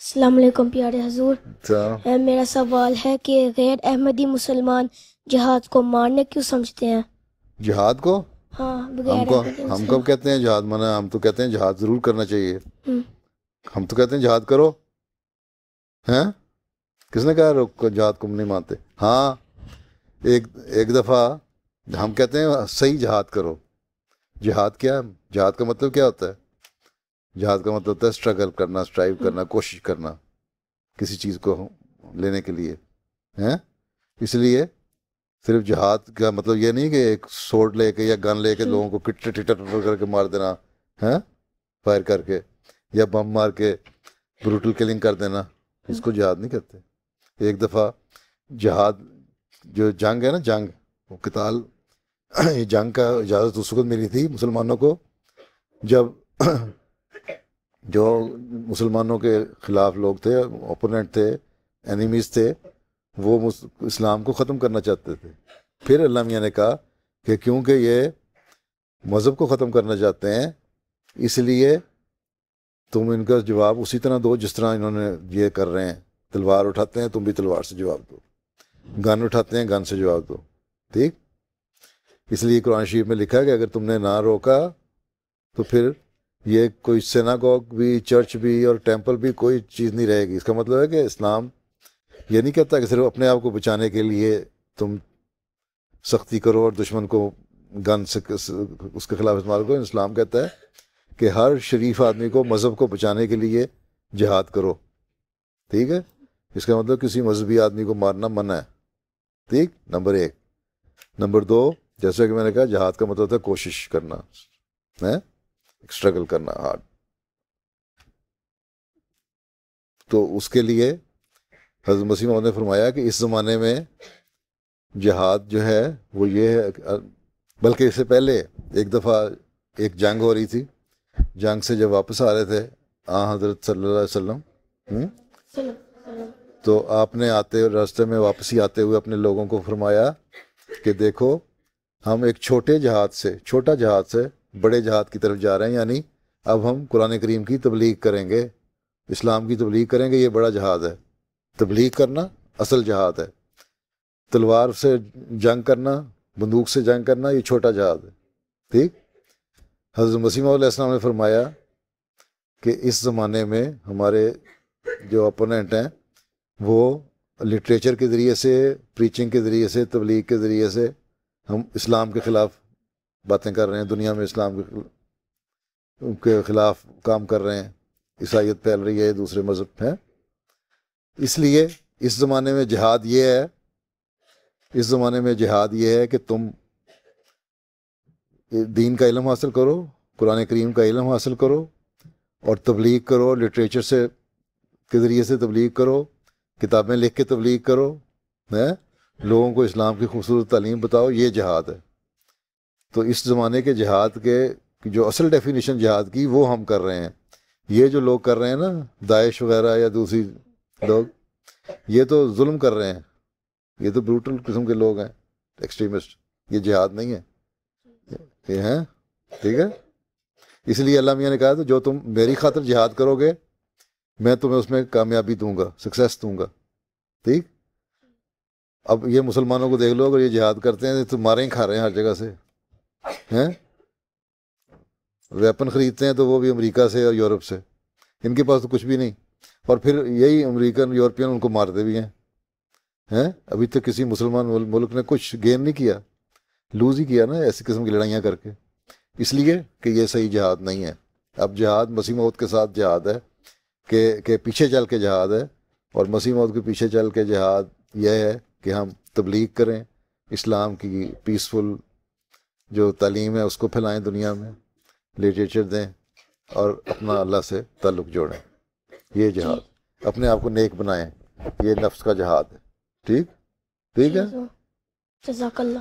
السلام علیکم پیارے حضور. اچھا، میرا سوال ہے کہ غیر احمدی مسلمان جہاد کو مارنے کیوں سمجھتے ہیں؟ جہاد کو ہاں، ہم بغیر کو احمدی ہم مسلمان. کب کہتے ہیں جہاد منع؟ ہم تو کہتے ہیں جہاد ضرور کرنا چاہیے. ہم، ہم تو کہتے ہیں جہاد کرو. ہیں؟ کس نے کہا روک جہاد کو نہیں مانتے؟ ہاں، ایک دفعہ ہم کہتے ہیں صحیح جہاد کرو. جہاد کیا؟ جہاد کا مطلب کیا ہوتا ہے؟ جہاد کا مطلب ہوتا ہے اسٹرگل کرنا، اسٹرائیو کرنا، کوشش کرنا کسی چیز کو لینے کے لیے. ہیں؟ اس لیے صرف جہاد کا مطلب یہ نہیں کہ ایک سورڈ لے کے یا گن لے کے لوگوں کو ٹٹر ٹٹر کر کے مار دینا، ہیں، فائر کر کے یا بم مار کے بروٹل کلنگ کر دینا. اس کو جہاد نہیں کہتے. ایک دفعہ جہاد جو جنگ ہے نا، جنگ وہ قتال، یہ جنگ کا اجازت اس وقت ملی تھی مسلمانوں کو جب جو مسلمانوں کے خلاف لوگ تھے، اوپوننٹ تھے، اینیمیز تھے، وہ اسلام کو ختم کرنا چاہتے تھے. پھر اللہ میاں نے کہا کہ کیونکہ یہ مذہب کو ختم کرنا چاہتے ہیں، اس لیے تم ان کا جواب اسی طرح دو جس طرح انہوں نے یہ کر رہے ہیں. تلوار اٹھاتے ہیں، تم بھی تلوار سے جواب دو. گن اٹھاتے ہیں، گن سے جواب دو. ٹھیک؟ اس لیے قرآن شریف میں لکھا ہے کہ اگر تم نے نہ روکا تو پھر یہ کوئی سیناگوگ بھی، چرچ بھی اور ٹیمپل بھی کوئی چیز نہیں رہے گی. اس کا مطلب ہے کہ اسلام یہ نہیں کہتا کہ صرف اپنے آپ کو بچانے کے لیے تم سختی کرو اور دشمن کو گن سے اس کے خلاف استعمال کرو. اسلام کہتا ہے کہ ہر شریف آدمی کو مذہب کو بچانے کے لیے جہاد کرو. ٹھیک ہے؟ اس کا مطلب کسی مذہبی آدمی کو مارنا منع ہے. ٹھیک؟ نمبر ایک. نمبر دو، جیسا کہ میں نے کہا جہاد کا مطلب ہے کوشش کرنا ہے، اسٹرگل کرنا ہارڈ. تو اس کے لیے حضرت مسیح موعود نے فرمایا کہ اس زمانے میں جہاد جو ہے وہ یہ ہے، بلکہ اس سے پہلے ایک دفعہ ایک جنگ ہو رہی تھی. جنگ سے جب واپس آ رہے تھے حضرت صلی اللہ علیہ وسلم، تو آپ نے راستے میں واپسی آتے ہوئے اپنے لوگوں کو فرمایا کہ دیکھو ہم ایک چھوٹا جہاد سے بڑے جہاد کی طرف جا رہے ہیں. یعنی اب ہم قرآن کریم کی تبلیغ کریں گے، اسلام کی تبلیغ کریں گے. یہ بڑا جہاد ہے. تبلیغ کرنا اصل جہاد ہے. تلوار سے جنگ کرنا، بندوق سے جنگ کرنا، یہ چھوٹا جہاد ہے. ٹھیک؟ حضرت مسیح موعود علیہ السلام نے فرمایا کہ اس زمانے میں ہمارے جو اپوننٹ ہیں وہ لٹریچر کے ذریعے سے، پریچنگ کے ذریعے سے، تبلیغ کے ذریعے سے ہم اسلام کے خلاف باتیں کر رہے ہیں، دنیا میں اسلام کے خلاف کام کر رہے ہیں. عیسائیت پھیل رہی ہے، دوسرے مذہب ہیں. اس لیے اس زمانے میں جہاد یہ ہے کہ تم دین کا علم حاصل کرو، قرآن کریم کا علم حاصل کرو اور تبلیغ کرو. لٹریچر کے ذریعے سے تبلیغ کرو، کتابیں لکھ کے تبلیغ کرو، لوگوں کو اسلام کی خوبصورت تعلیم بتاؤ. یہ جہاد ہے. تو اس زمانے کے جہاد کے جو اصل ڈیفینیشن جہاد کی وہ ہم کر رہے ہیں. یہ جو لوگ کر رہے ہیں نا، داعش وغیرہ یا دوسری لوگ، یہ تو ظلم کر رہے ہیں. یہ تو بروٹل قسم کے لوگ ہیں، ایکسٹریمسٹ. یہ جہاد نہیں ہے، یہ ہیں. ٹھیک ہے؟ اس لیے اللہ میاں نے کہا تو جو تم میری خاطر جہاد کرو گے میں تمہیں اس میں کامیابی دوں گا، سکسیس دوں گا. ٹھیک؟ اب یہ مسلمانوں کو دیکھ لو، اگر یہ جہاد کرتے ہیں تو ماریں ہی کھا رہے ہیں ہر جگہ سے. ہیں؟ ویپن خریدتے ہیں تو وہ بھی امریکہ سے اور یورپ سے. ان کے پاس تو کچھ بھی نہیں، اور پھر یہی امریکن یورپین ان کو مارتے بھی ہیں. ابھی تک کسی مسلمان ملک نے کچھ گین نہیں کیا، لوز ہی کیا نا ایسی قسم کی لڑائیاں کر کے. اس لیے کہ یہ صحیح جہاد نہیں ہے. اب جہاد مسیح موعود کے ساتھ جہاد ہے کہ پیچھے چل کے جہاد ہے. اور مسیح موعود کے پیچھے چل کے جہاد یہ ہے کہ ہم تبلیغ کریں، اسلام کی پیسفل جو تعلیم ہے اس کو پھیلائیں دنیا میں، لٹریچر دیں اور اپنا اللہ سے تعلق جوڑیں. یہ جہاد، اپنے آپ کو نیک بنائیں، یہ نفس کا جہاد ہے. ٹھیک ہے؟ جزاک اللہ.